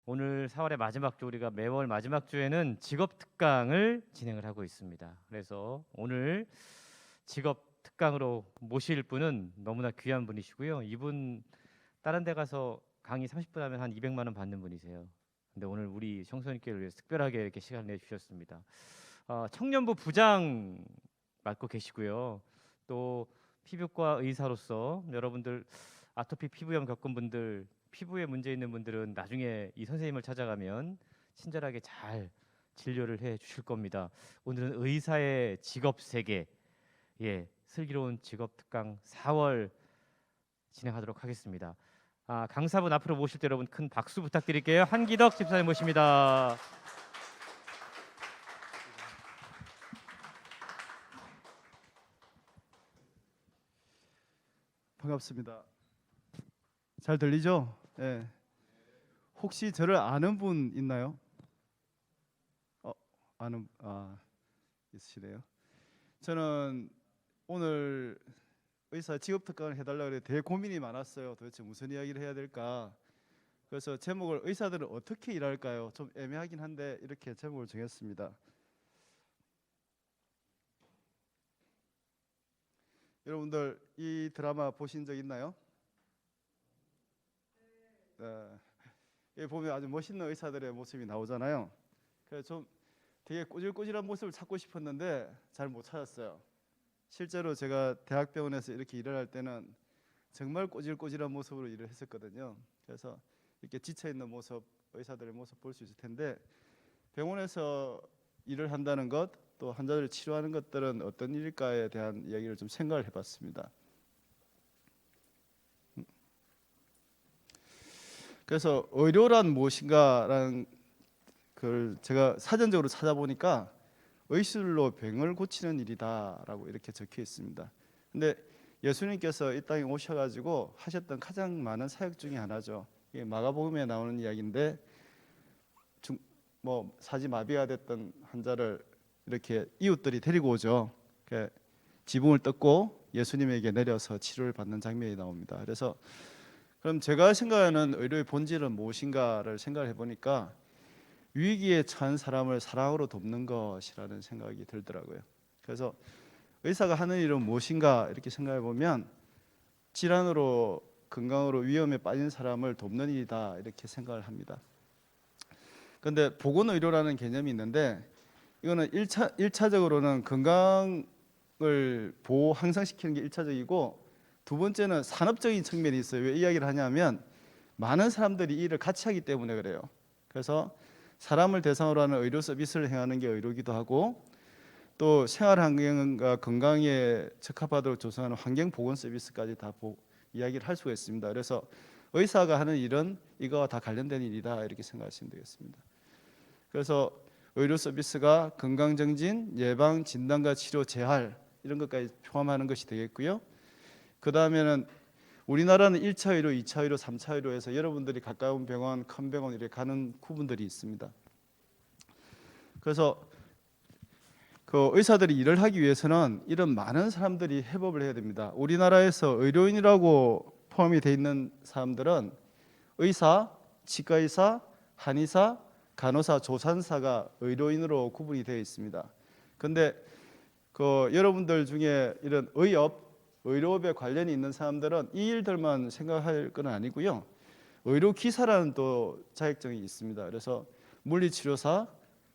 오늘 4월의 마지막 주, 우리가 매월 마지막 주에는 직업 특강을 진행을 하고 있습니다. 그래서 오늘 직업 특강으로 모실 분은 너무나 귀한 분이시고요. 이분 다른 데 가서 강의 30분 하면 한 200만 원 받는 분이세요. 근데 오늘 우리 청소년께를 위해서 특별하게 이렇게 시간을 내주셨습니다. 청년부 부장 맡고 계시고요. 또 피부과 의사로서 여러분들 아토피 피부염 겪은 분들, 피부에 문제 있는 분들은 나중에 이 선생님을 찾아가면 친절하게 잘 진료를 해 주실 겁니다. 오늘은 의사의 직업 세계, 슬기로운 직업 특강 4월 진행하도록 하겠습니다. 강사분 앞으로 모실 때 여러분 큰 박수 부탁드릴게요. 한기덕 집사님 모십니다. 반갑습니다. 잘 들리죠? 예. 혹시 저를 아는 분 있나요? 아는 있으시네요. 저는 오늘 의사 직업 특강을 해달라고 그래 되게 고민이 많았어요. 도대체 무슨 이야기를 해야 될까? 그래서 제목을 의사들은 어떻게 일할까요? 좀 애매하긴 한데 이렇게 제목을 정했습니다. 여러분들 이 드라마 보신 적 있나요? 네. 여기 보면 아주 멋있는 의사들의 모습이 나오잖아요. 그래서 좀 되게 꼬질꼬질한 모습을 찾고 싶었는데 잘 못 찾았어요. 실제로 제가 대학병원에서 이렇게 일을 할 때는 정말 꼬질꼬질한 모습으로 일을 했었거든요. 그래서 이렇게 지쳐있는 모습, 의사들의 모습 볼 수 있을 텐데 병원에서 일을 한다는 것, 또 환자들을 치료하는 것들은 어떤 일일까에 대한 이야기를 좀 생각을 해봤습니다. 그래서 의료란 무엇인가라는 걸 제가 사전적으로 찾아보니까 의술로 병을 고치는 일이다라고 이렇게 적혀 있습니다. 근데 예수님께서 이 땅에 오셔가지고 하셨던 가장 많은 사역 중에 하나죠. 이게 마가복음에 나오는 이야기인데 사지마비가 됐던 환자를 이렇게 이웃들이 데리고 오죠. 지붕을 뜯고 예수님에게 내려서 치료를 받는 장면이 나옵니다. 그래서 그럼 제가 생각하는 의료의 본질은 무엇인가를 생각을 해보니까 위기에 처한 사람을 사랑으로 돕는 것이라는 생각이 들더라고요. 그래서 의사가 하는 일은 무엇인가 이렇게 생각해 보면 질환으로 건강으로 위험에 빠진 사람을 돕는 일이다 이렇게 생각을 합니다. 그런데 보건의료라는 개념이 있는데 이거는 1차적으로는 건강을 보호 향상시키는 게 1차적이고 두 번째는 산업적인 측면이 있어요. 왜 이 이야기를 하냐면 많은 사람들이 이 일을 같이 하기 때문에 그래요. 그래서 사람을 대상으로 하는 의료 서비스를 행하는 게 의료기도 하고 또 생활 환경과 건강에 적합하도록 조성하는 환경 보건 서비스까지 다 이야기를 할 수가 있습니다. 그래서 의사가 하는 일은 이거와 다 관련된 일이다 이렇게 생각하시면 되겠습니다. 그래서 의료 서비스가 건강 정진, 예방, 진단과 치료, 재활 이런 것까지 포함하는 것이 되겠고요. 그 다음에는 우리나라는 1차 의료, 2차 의료, 3차 의료에서 여러분들이 가까운 병원, 큰 병원 이렇게 가는 구분들이 있습니다. 그래서 그 의사들이 일을 하기 위해서는 이런 많은 사람들이 협업을 해야 됩니다. 우리나라에서 의료인이라고 포함이 되어 있는 사람들은 의사, 치과의사, 한의사, 간호사, 조산사가 의료인으로 구분이 되어 있습니다. 그런데 그 여러분들 중에 이런 의료업에 관련이 있는 사람들은 이 일들만 생각할 건 아니고요. 의료기사라는 또 자격증이 있습니다. 그래서 물리치료사,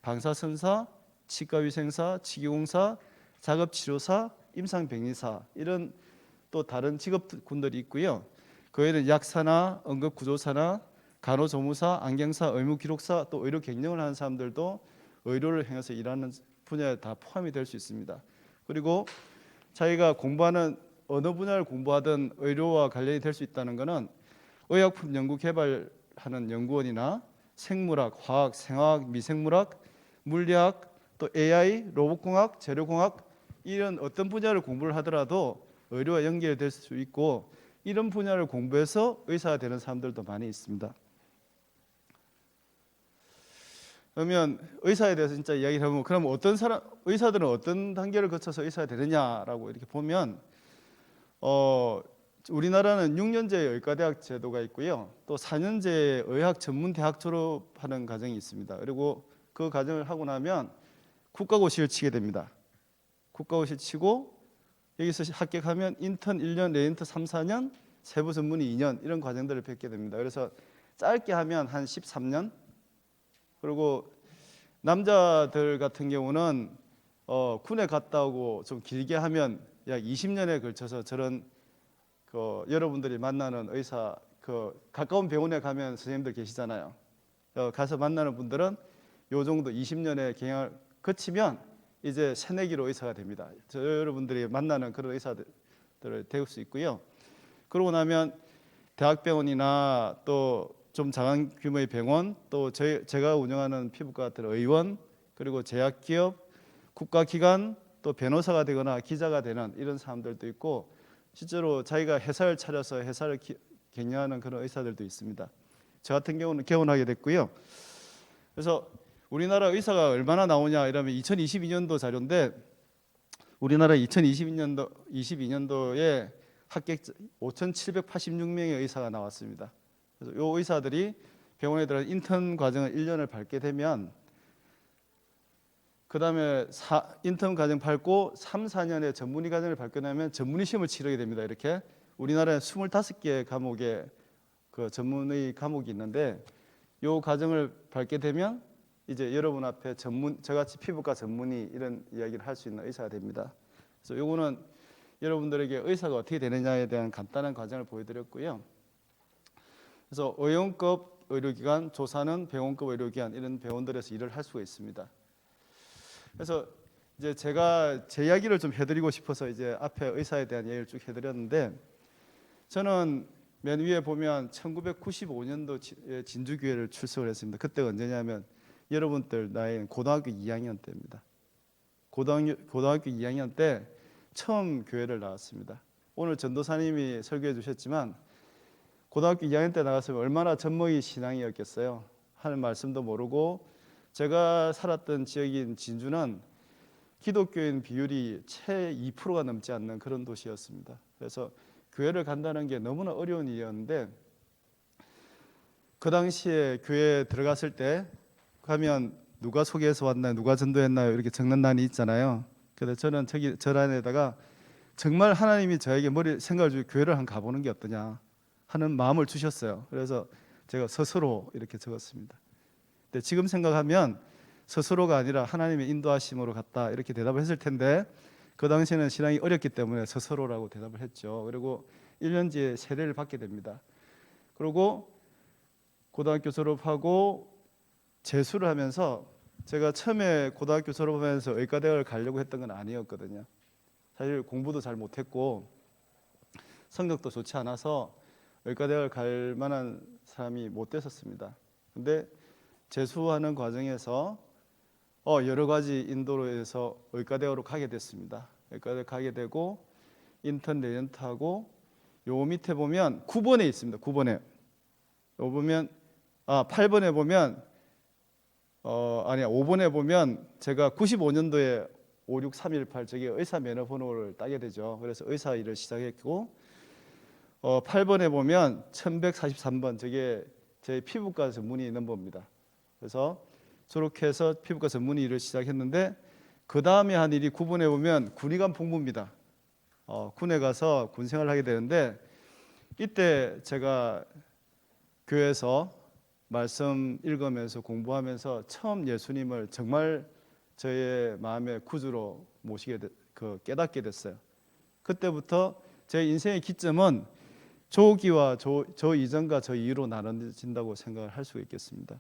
방사선사, 치과위생사, 치기공사, 작업치료사, 임상병리사 이런 또 다른 직업군들이 있고요. 그 외에는 약사나 응급구조사나 간호조무사, 안경사, 의무기록사 또 의료 경영을 하는 사람들도 의료를 행해서 일하는 분야에 다 포함이 될 수 있습니다. 그리고 자기가 공부하는 어느 분야를 공부하든 의료와 관련이 될 수 있다는 것은 의약품 연구 개발하는 연구원이나 생물학, 화학, 생화학, 미생물학, 물리학, 또 AI, 로봇공학, 재료공학 이런 어떤 분야를 공부를 하더라도 의료와 연결될 수 있고 이런 분야를 공부해서 의사가 되는 사람들도 많이 있습니다. 그러면 의사에 대해서 진짜 이야기를 해보면 그럼 의사들은 어떤 단계를 거쳐서 의사가 되느냐라고 이렇게 보면 우리나라는 6년제 의과대학 제도가 있고요. 또 4년제 의학 전문 대학 졸업하는 과정이 있습니다. 그리고 그 과정을 하고 나면 국가고시를 치게 됩니다. 국가고시 치고 여기서 합격하면 인턴 1년, 레인턴 3, 4년, 세부 전문의 2년 이런 과정들을 뵙게 됩니다. 그래서 짧게 하면 한 13년. 그리고 남자들 같은 경우는 군에 갔다 오고 좀 길게 하면 약 20년에 걸쳐서 저런 여러분들이 만나는 의사 가까운 병원에 가면 선생님들 계시잖아요. 가서 만나는 분들은 요 정도 20년의 경영을 거치면 이제 새내기로 의사가 됩니다. 여러분들이 만나는 그런 의사들을 될 수 있고요. 그러고 나면 대학병원이나 또 좀 작은 규모의 병원, 또 제가 운영하는 피부과 같은 의원, 그리고 제약기업, 국가기관, 또 변호사가 되거나 기자가 되는 이런 사람들도 있고, 실제로 자기가 회사를 차려서 회사를 경영하는 그런 의사들도 있습니다. 저 같은 경우는 개원하게 됐고요. 그래서 우리나라 의사가 얼마나 나오냐 이러면 2022년도 자료인데, 우리나라 2022년도에 합격자 5,786명의 의사가 나왔습니다. 그래서 이 의사들이 병원에 들어 인턴 과정을 1년을 밟게 되면, 그 다음에 인턴 과정 밟고 3, 4년의 전문의 과정을 밟게 되면 전문의 시험을 치르게 됩니다. 이렇게 우리나라에 25개 과목의 그 전문의 과목이 있는데, 이 과정을 밟게 되면 이제 여러분 앞에 저같이 피부과 전문의 이런 이야기를 할 수 있는 의사가 됩니다. 그래서 요거는 여러분들에게 의사가 어떻게 되느냐에 대한 간단한 과정을 보여드렸고요. 그래서 의원급 의료기관, 조사는 병원급 의료기관 이런 병원들에서 일을 할 수가 있습니다. 그래서 이제 제가 제 이야기를 좀 해드리고 싶어서 이제 앞에 의사에 대한 이야기를 쭉 해드렸는데, 저는 맨 위에 보면 1995년도 진주교회를 출석을 했습니다. 그때가 언제냐면 여러분들 나이는 고등학교 2학년 때입니다. 고등학교 2학년 때 처음 교회를 나왔습니다. 오늘 전도사님이 설교해 주셨지만 고등학교 2학년 때 나갔으면 얼마나 젖먹이 신앙이었겠어요. 하는 말씀도 모르고, 제가 살았던 지역인 진주는 기독교인 비율이 채 2%가 넘지 않는 그런 도시였습니다. 그래서 교회를 간다는 게 너무나 어려운 일이었는데, 그 당시에 교회에 들어갔을 때 가면 누가 소개해서 왔나요? 누가 전도했나요? 이렇게 적는 난이 있잖아요. 그래서 저는 절 안에다가 정말 하나님이 저에게 생각을 주고 교회를 한번 가보는 게 어떠냐 하는 마음을 주셨어요. 그래서 제가 스스로 이렇게 적었습니다. 근데 지금 생각하면 스스로가 아니라 하나님의 인도하심으로 갔다 이렇게 대답을 했을 텐데, 그 당시에는 신앙이 어렸기 때문에 스스로라고 대답을 했죠. 그리고 1년지에 세례를 받게 됩니다. 그리고 고등학교 졸업하고 재수를 하면서, 제가 처음에 고등학교 졸업하면서 의과대학을 가려고 했던 건 아니었거든요. 사실 공부도 잘 못했고 성적도 좋지 않아서 의과대학을 갈 만한 사람이 못 됐었습니다. 근데 재수하는 과정에서 여러 가지 인도로 해서 의과대학으로 가게 됐습니다. 의과대학 가게 되고 인턴 내년타고, 요 밑에 보면 9번에 있습니다. 9번에 요 보면 8번에 보면 5번에 보면 제가 95년도에 56318 저기 의사 면허 번호를 따게 되죠. 그래서 의사 일을 시작했고, 8번에 보면 1143번 저게 제 피부과 전문의 넘버입니다. 그래서 졸업해서 피부과 전문의 일을 시작했는데, 그 다음에 한 일이 9번에 보면 군의관 복무입니다. 군에 가서 군 생활을 하게 되는데, 이때 제가 교회에서 말씀 읽으면서 공부하면서 처음 예수님을 정말 저의 마음의 구주로 깨닫게 됐어요. 그때부터 제 인생의 기점은 조기와 저 이전과 저 이후로 나눠진다고 생각을 할 수 있겠습니다.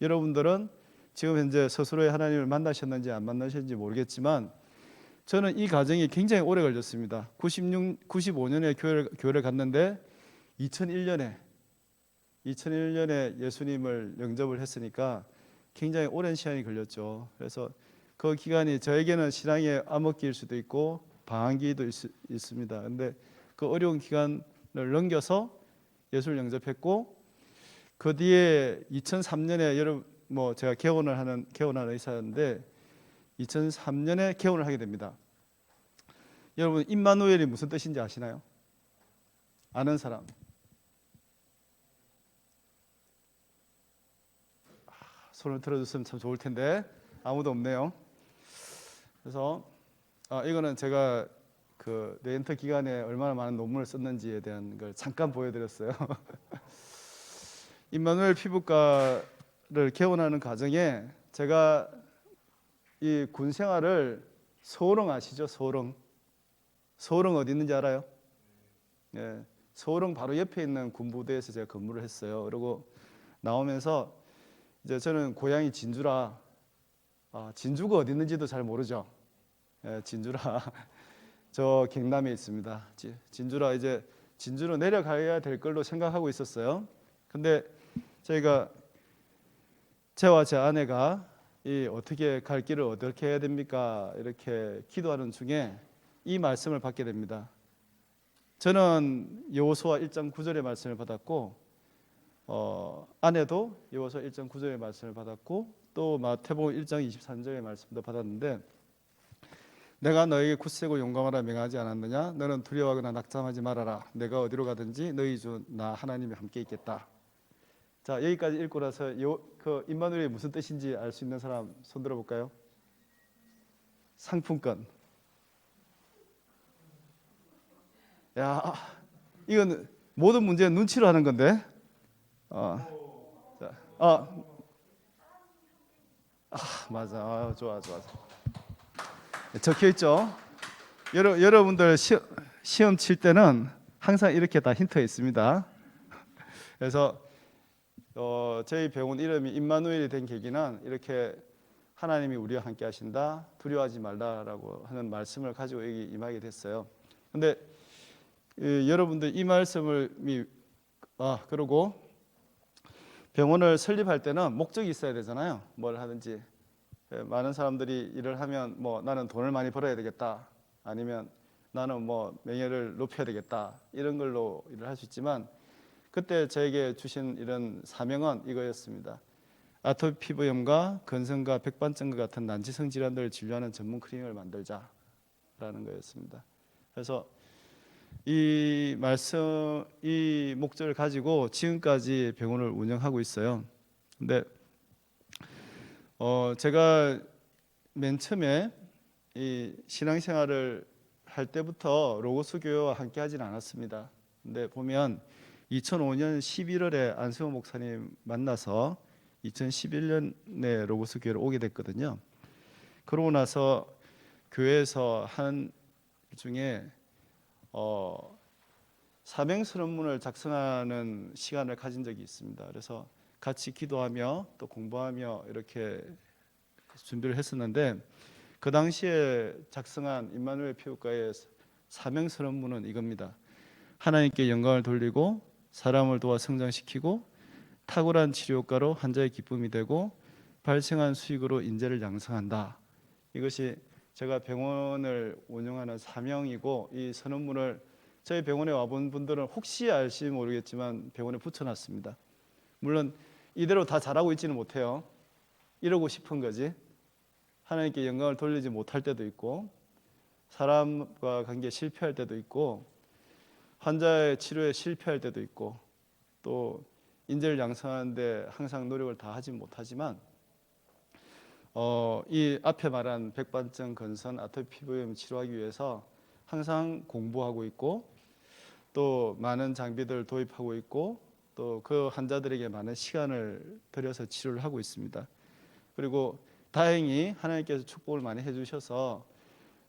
여러분들은 지금 현재 스스로의 하나님을 만나셨는지 안 만나셨는지 모르겠지만, 저는 이 과정이 굉장히 오래 걸렸습니다. 95년에 교회를 갔는데 2001년에 예수님을 영접을 했으니까 굉장히 오랜 시간이 걸렸죠. 그래서 그 기간이 저에게는 신앙의 암흑기일 수도 있고 방황기도 있습니다. 근데 그 어려운 기간을 넘겨서 예수를 영접했고, 그 뒤에 2003년에 제가 개원하는 의사였는데 2003년에 개원을 하게 됩니다. 여러분 임마누엘이 무슨 뜻인지 아시나요? 아는 사람. 손을 들어줬으면 참 좋을 텐데 아무도 없네요. 그래서 이거는 제가 그 뇌엔터 기간에 얼마나 많은 논문을 썼는지에 대한 걸 잠깐 보여드렸어요. 임마누엘 피부과를 개원하는 과정에 제가 이 군 생활을 소호릉 아시죠? 소호릉. 소호릉 어디 있는지 알아요? 예, 소호릉 바로 옆에 있는 군부대에서 제가 근무를 했어요. 그리고 나오면서 이제 저는 고향이 진주라 진주가 어디 있는지도 잘 모르죠. 예, 진주라 저 경남에 있습니다. 진주라 이제 진주로 내려가야 될 걸로 생각하고 있었어요. 근데 저희가 저와 제 아내가 이 어떻게 갈 길을 어떻게 해야 됩니까? 이렇게 기도하는 중에 이 말씀을 받게 됩니다. 저는 여호수아 1장 9절의 말씀을 받았고 아내도 여호수아 1장 9절의 말씀을 받았고 또 마태복음 1장 23절의 말씀도 받았는데 내가 너에게 굳세고 용감하라 명하지 않았느냐? 너는 두려워하거나 낙담하지 말아라. 내가 어디로 가든지 너희 주 나 하나님이 함께 있겠다. 자, 여기까지 읽고 나서 그 임마누엘이 무슨 뜻인지 알 수 있는 사람 손 들어볼까요? 상품권. 야, 이건 모든 문제는 눈치로 하는 건데. 자, 맞아. 좋아. 적혀 있죠. 여러분들 시험 칠 때는 항상 이렇게 다 힌트가 있습니다. 그래서 저희 병원 이름이 임마누엘이 된 계기는 이렇게 하나님이 우리와 함께 하신다, 두려워하지 말라라고 하는 말씀을 가지고 여기 임하게 됐어요. 근데 여러분들 이 말씀을 그리고 병원을 설립할 때는 목적이 있어야 되잖아요. 뭘 하든지 많은 사람들이 일을 하면 뭐 나는 돈을 많이 벌어야 되겠다, 아니면 나는 뭐 명예를 높여야 되겠다, 이런 걸로 일을 할 수 있지만 그때 저에게 주신 이런 사명은 이거였습니다. 아토피 피부염과 건성과 백반증과 같은 난치성 질환들을 진료하는 전문 클리닉을 만들자라는 거였습니다. 그래서 이 목적을 가지고 지금까지 병원을 운영하고 있어요. 근데 제가 맨 처음에 이 신앙생활을 할 때부터 로고스 교회와 함께 하지는 않았습니다. 근데 보면 2005년 11월에 안승호 목사님 만나서 2011년에 로고스 교회를 오게 됐거든요. 그러고 나서 교회에서 한 일 중에 사명선언문을 작성하는 시간을 가진 적이 있습니다. 그래서 같이 기도하며 또 공부하며 이렇게 준비를 했었는데 그 당시에 작성한 임마누엘 피부과의 사명선언문은 이겁니다. 하나님께 영광을 돌리고 사람을 도와 성장시키고 탁월한 치료효과로 환자의 기쁨이 되고 발생한 수익으로 인재를 양성한다. 이것이 제가 병원을 운영하는 사명이고, 이 선언문을 저희 병원에 와본 분들은 혹시 알지 모르겠지만 병원에 붙여놨습니다. 물론 이대로 다 잘하고 있지는 못해요. 이러고 싶은 거지. 하나님께 영광을 돌리지 못할 때도 있고, 사람과 관계에 실패할 때도 있고, 환자의 치료에 실패할 때도 있고, 또 인재를 양성하는데 항상 노력을 다 하진 못하지만 이 앞에 말한 백반증, 건선, 아토피 피부염 치료하기 위해서 항상 공부하고 있고, 또 많은 장비들을 도입하고 있고, 또 그 환자들에게 많은 시간을 들여서 치료를 하고 있습니다. 그리고 다행히 하나님께서 축복을 많이 해주셔서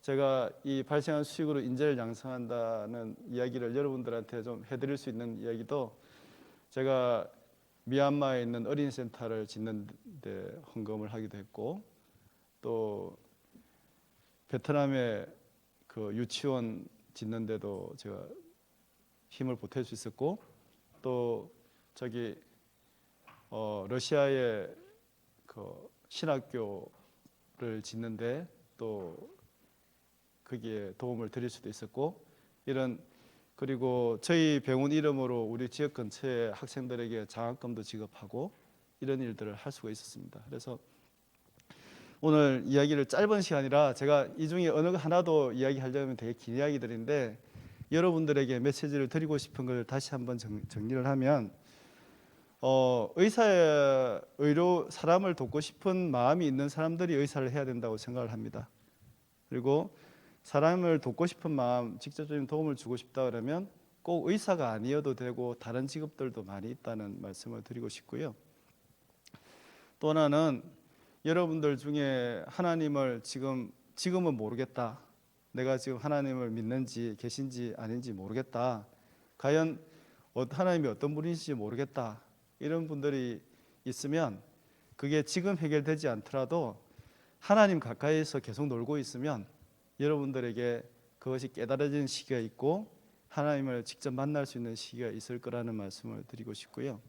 제가 이 발생한 수익으로 인재를 양성한다는 이야기를 여러분들한테 좀 해드릴 수 있는 이야기도, 제가 미얀마에 있는 어린이센터를 짓는 데 헌금을 하기도 했고, 또 베트남에 그 유치원 짓는 데도 제가 힘을 보탤 수 있었고, 또 저기 러시아의 그 신학교를 짓는데 또 거기에 도움을 드릴 수도 있었고, 그리고 저희 병원 이름으로 우리 지역 근처의 학생들에게 장학금도 지급하고 이런 일들을 할 수가 있었습니다. 그래서 오늘 이야기를 짧은 시간이라 제가 이 중에 어느 하나도 이야기하려면 되게 긴 이야기들인데 여러분들에게 메시지를 드리고 싶은 걸 다시 한번 정리를 하면 의료 사람을 돕고 싶은 마음이 있는 사람들이 의사를 해야 된다고 생각을 합니다. 그리고 사람을 돕고 싶은 마음, 직접적인 도움을 주고 싶다 그러면 꼭 의사가 아니어도 되고 다른 직업들도 많이 있다는 말씀을 드리고 싶고요. 또 하나는 여러분들 중에 하나님을 지금은 모르겠다. 내가 지금 하나님을 믿는지 계신지 아닌지 모르겠다. 과연 하나님이 어떤 분이신지 모르겠다. 이런 분들이 있으면 그게 지금 해결되지 않더라도 하나님 가까이서 계속 놀고 있으면 여러분들에게 그것이 깨달아지는 시기가 있고 하나님을 직접 만날 수 있는 시기가 있을 거라는 말씀을 드리고 싶고요.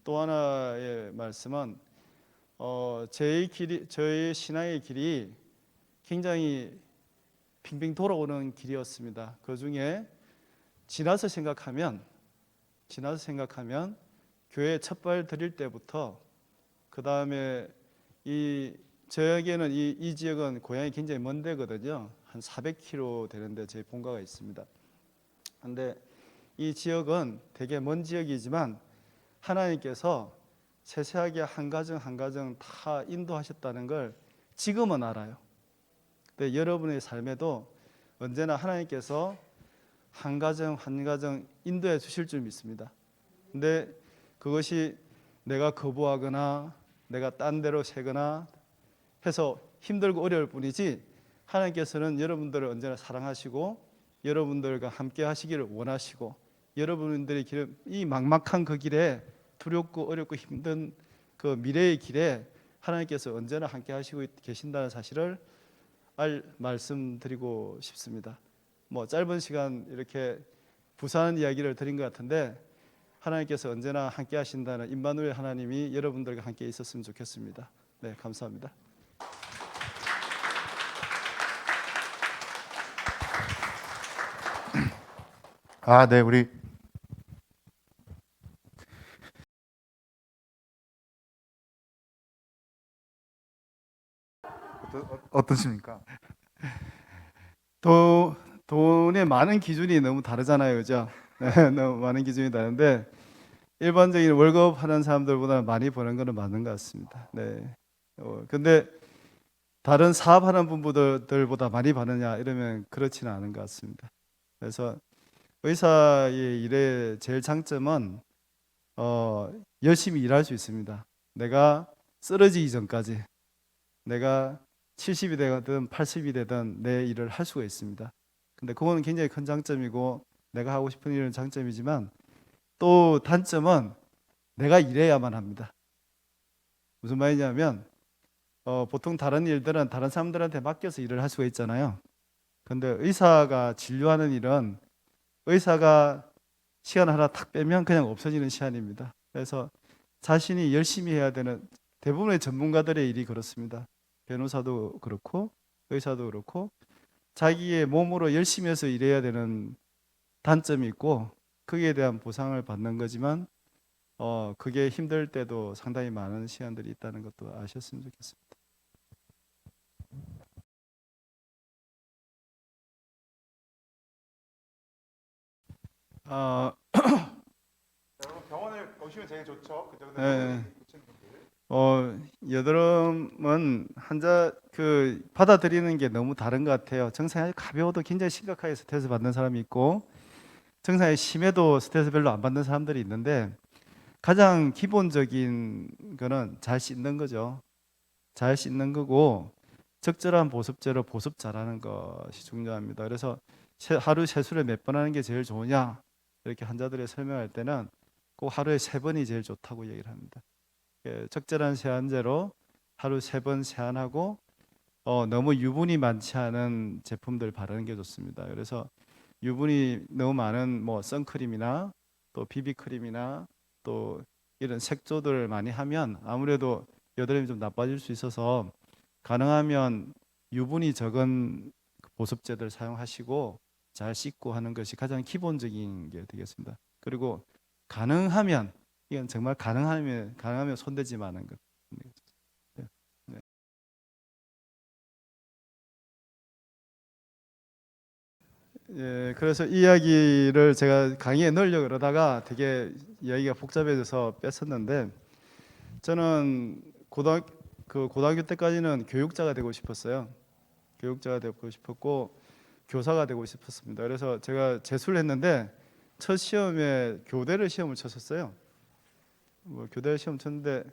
또 하나의 말씀은 저의 신앙의 길이 굉장히 빙빙 돌아오는 길이었습니다. 그 중에 지나서 생각하면 교회 첫발 들일 때부터 그 다음에 저에게는 이 지역은 고향이 굉장히 먼 데거든요. 한 400km 되는데 저희 본가가 있습니다. 그런데 이 지역은 되게 먼 지역이지만 하나님께서 세세하게 한 가정 한 가정 다 인도하셨다는 걸 지금은 알아요. 근데 여러분의 삶에도 언제나 하나님께서 한 가정 한 가정 인도해 주실 줄 믿습니다. 근데 그것이 내가 거부하거나 내가 딴 데로 새거나 해서 힘들고 어려울 뿐이지 하나님께서는 여러분들을 언제나 사랑하시고 여러분들과 함께 하시기를 원하시고 여러분들의 이 막막한 그 길에 두렵고 어렵고 힘든 그 미래의 길에 하나님께서 언제나 함께 하시고 계신다는 사실을 말씀드리고 싶습니다. 짧은 시간 이렇게 부산 이야기를 드린 것 같은데 하나님께서 언제나 함께 하신다는 임마누엘 하나님이 여러분들과 함께 있었으면 좋겠습니다. 네, 감사합니다. 네, 우리 어떠십니까? 돈의 많은 기준이 너무 다르잖아요, 그죠? 네, 너무 많은 기준이 다른데 일반적인 월급 하는 사람들보다 많이 버는 거는 맞는 것 같습니다. 네. 근데 다른 사업하는 분들보다 많이 받느냐 이러면 그렇지는 않은 것 같습니다. 그래서 의사의 일의 제일 장점은 열심히 일할 수 있습니다. 내가 쓰러지기 전까지 내가 70이 되든 80이 되든 내 일을 할 수가 있습니다. 근데 그거는 굉장히 큰 장점이고 내가 하고 싶은 일은 장점이지만 또 단점은 내가 일해야만 합니다. 무슨 말이냐면 보통 다른 일들은 다른 사람들한테 맡겨서 일을 할 수가 있잖아요. 근데 의사가 진료하는 일은 의사가 시간 하나 탁 빼면 그냥 없어지는 시간입니다. 그래서 자신이 열심히 해야 되는 대부분의 전문가들의 일이 그렇습니다. 변호사도 그렇고 의사도 그렇고 자기의 몸으로 열심히 해서 일해야 되는 단점이 있고 거기에 대한 보상을 받는 거지만 그게 힘들 때도 상당히 많은 시간들이 있다는 것도 아셨으면 좋겠습니다. 어, 병원을 오시면 제일 좋죠. 그 정도. 예, 여드름은 받아들이는 게 너무 다른 것 같아요. 증상이 가벼워도 굉장히 심각하게 스트레스 받는 사람이 있고 증상이 심해도 스트레스 별로 안 받는 사람들이 있는데 가장 기본적인 거는 잘 씻는 거죠. 잘 씻는 거고 적절한 보습제로 보습 잘하는 것이 중요합니다. 그래서 하루 세수를 몇 번 하는 게 제일 좋으냐 이렇게 환자들이 설명할 때는 꼭 하루에 3번이 제일 좋다고 얘기를 합니다. 적절한 세안제로 하루 3번 세안하고 너무 유분이 많지 않은 제품들 바르는 게 좋습니다. 그래서 유분이 너무 많은 선크림이나 또 비비크림이나 또 이런 색조들을 많이 하면 아무래도 여드름이 좀 나빠질 수 있어서 가능하면 유분이 적은 보습제들 사용하시고 잘 씻고 하는 것이 가장 기본적인 게 되겠습니다. 그리고 가능하면 이건 정말 가능하면 손대지 마는 것. 네. 네. 예, 그래서 이 이야기를 제가 강의에 넣으려고 그러다가 되게 이야기가 복잡해져서 뺐었는데 저는 고등학교 때까지는 교육자가 되고 싶었어요. 교육자가 되고 싶었고 교사가 되고 싶었습니다. 그래서 제가 재수를 했는데 첫 시험에 교대를 시험을 쳤었어요. 뭐 교대 시험 쳤는데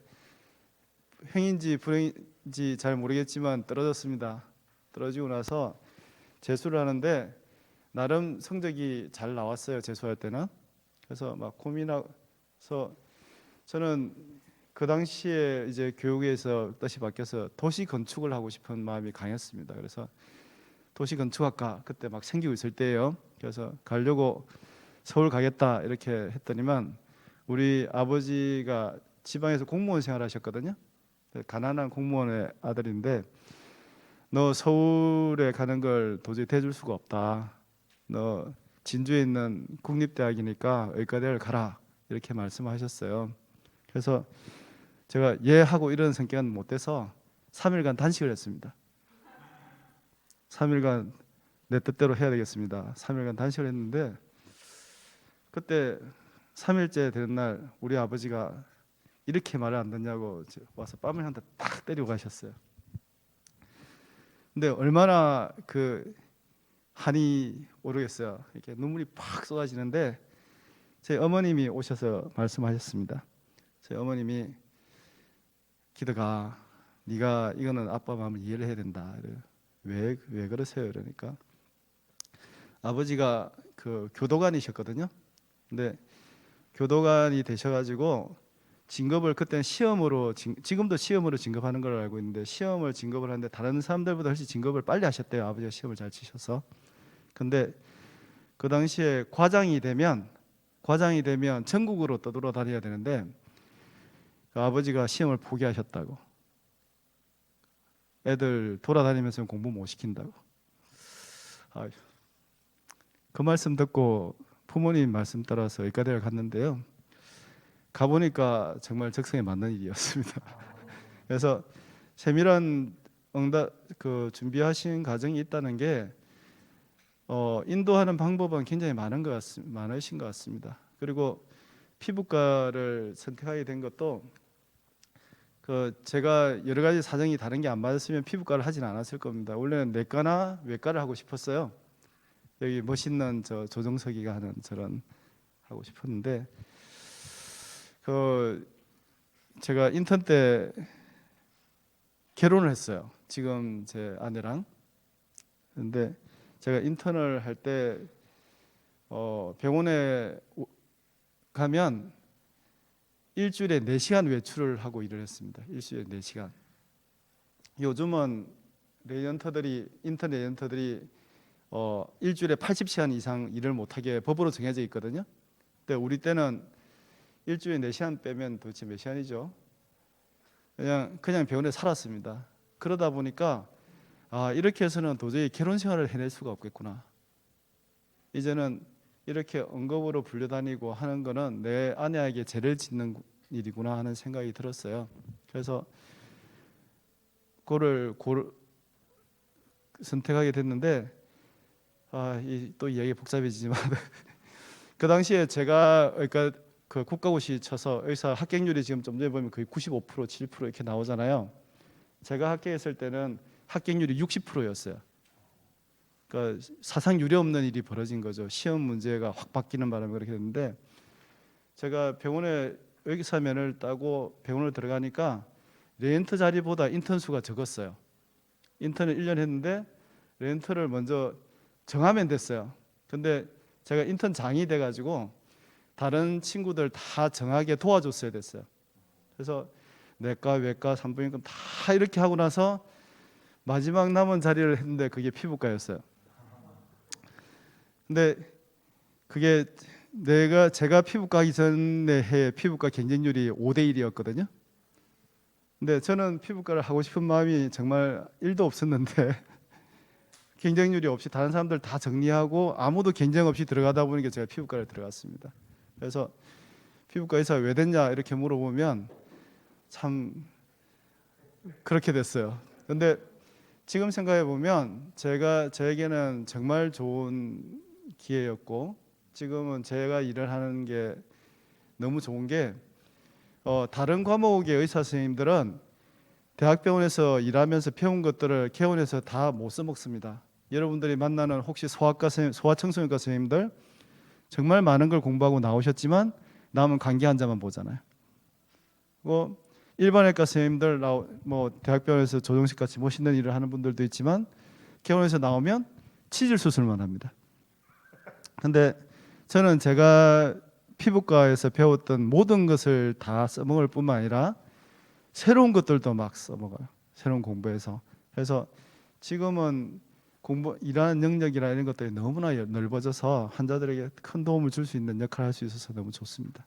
행인지 불행인지 잘 모르겠지만 떨어졌습니다. 떨어지고 나서 재수를 하는데 나름 성적이 잘 나왔어요. 재수할 때는. 그래서 막 고민해서 저는 그 당시에 이제 교육에서 뜻이 바뀌어서 도시 건축을 하고 싶은 마음이 강했습니다. 그래서 도시 건축학과 그때 막 생기고 있을 때예요. 그래서 가려고 서울 가겠다 이렇게 했더니만 우리 아버지가 지방에서 공무원 생활하셨거든요. 가난한 공무원의 아들인데 너 서울에 가는 걸 도저히 대줄 수가 없다. 너 진주에 있는 국립대학이니까 의과대를 가라 이렇게 말씀하셨어요. 그래서 제가 예 하고 이런 성격은 못 돼서 3일간 단식을 했습니다. 3일간 내 뜻대로 해야 되겠습니다. 3일간 단식을 했는데 그때 3일째 되는 날 우리 아버지가 이렇게 말을 안 듣냐고 와서 뺨을 한 대 딱 때리고 가셨어요. 근데 얼마나 그 한이 오르겠어요. 이렇게 눈물이 팍 쏟아지는데 제 어머님이 오셔서 말씀하셨습니다. 제 어머님이 기드가 네가 이거는 아빠 마음을 이해를 해야 된다. 왜 그러세요? 그러니까 아버지가 그 교도관이셨거든요. 근데 교도관이 되셔가지고 진급을 그때는 시험으로 지금도 시험으로 진급하는 걸 알고 있는데 시험을 진급을 하는데 다른 사람들보다 훨씬 진급을 빨리 하셨대요. 아버지가 시험을 잘 치셔서. 근데 그 당시에 과장이 되면 전국으로 떠돌아다녀야 되는데 그 아버지가 시험을 포기하셨다고. 애들 돌아다니면서 공부 못 시킨다고. 아유. 그 말씀 듣고 부모님 말씀 따라서 의과대를 갔는데요. 가보니까 정말 적성에 맞는 일이었습니다. 그래서 세밀한 응답 그 준비하신 과정이 있다는 게 인도하는 방법은 굉장히 많으신 것 같습니다. 그리고 피부과를 선택하게 된 것도 그 제가 여러 가지 사정이 다른 게 안 맞았으면 피부과를 하진 않았을 겁니다. 원래는 내과나 외과를 하고 싶었어요. 여기 멋있는 저 조정석이가 하는 저런 하고 싶었는데 그 제가 인턴 때 결혼을 했어요. 지금 제 아내랑. 근데 제가 인턴을 할 때 병원에 가면 일주일에 4시간 외출을 하고 일을 했습니다. 일주일에 4시간. 요즘은 인턴 레이언터들이 일주일에 80시간 이상 일을 못하게 법으로 정해져 있거든요. 근데 우리 때는 일주일에 4시간 빼면 도대체 몇 시간이죠? 그냥 병원에 살았습니다. 그러다 보니까 이렇게 해서는 도저히 결혼 생활을 해낼 수가 없겠구나. 이제는 이렇게 응급으로 불려다니고 하는 거는 내 아내에게 죄를 짓는 일이구나 하는 생각이 들었어요. 그래서 그거를 선택하게 됐는데 또 이야기 복잡해지지만 그 당시에 제가 그러니까 그 국가고시 쳐서 의사 합격률이 지금 좀 전에 보면 거의 95%, 7% 이렇게 나오잖아요. 제가 합격했을 때는 합격률이 60%였어요. 그러니까 사상 유례 없는 일이 벌어진 거죠. 시험 문제가 확 바뀌는 바람에 그렇게 됐는데 제가 병원에 의사면을 따고 병원을 들어가니까 레인트 자리보다 인턴 수가 적었어요. 인턴을 1년 했는데 레인트를 먼저 정하면 됐어요. 근데 제가 인턴장이 돼가지고 다른 친구들 다 정하게 도와줬어야 됐어요. 그래서 내과, 외과, 산부인과 다 이렇게 하고 나서 마지막 남은 자리를 했는데 그게 피부과였어요. 근데 그게 제가 피부과 하기 전에 해 피부과 경쟁률이 5대 1이었거든요. 근데 저는 피부과를 하고 싶은 마음이 정말 1도 없었는데 경쟁률이 없이 다른 사람들 다 정리하고 아무도 경쟁 없이 들어가다 보니까 제가 피부과를 들어갔습니다. 그래서 피부과 의사 왜 됐냐 이렇게 물어보면 참 그렇게 됐어요. 근데 지금 생각해 보면 저에게는 정말 좋은 기회였고 지금은 제가 일을 하는 게 너무 좋은 게 다른 과목의 의사 선생님들은 대학병원에서 일하면서 배운 것들을 개원해서 다 못 써먹습니다. 여러분들이 만나는 혹시 소아청소년과 선생님들 정말 많은 걸 공부하고 나오셨지만 남은 감기 환자만 보잖아요. 일반외과 선생님들 뭐 대학병원에서 조정식 같이 멋있는 일을 하는 분들도 있지만 개원에서 나오면 치질 수술만 합니다. 근데 저는 제가 피부과에서 배웠던 모든 것을 다 써먹을 뿐만 아니라 새로운 것들도 막 써먹어요. 새로운 공부해서. 그래서 지금은 일하는 능력이나 이런 것들이 너무나 넓어져서 환자들에게 큰 도움을 줄 수 있는 역할을 할 수 있어서 너무 좋습니다.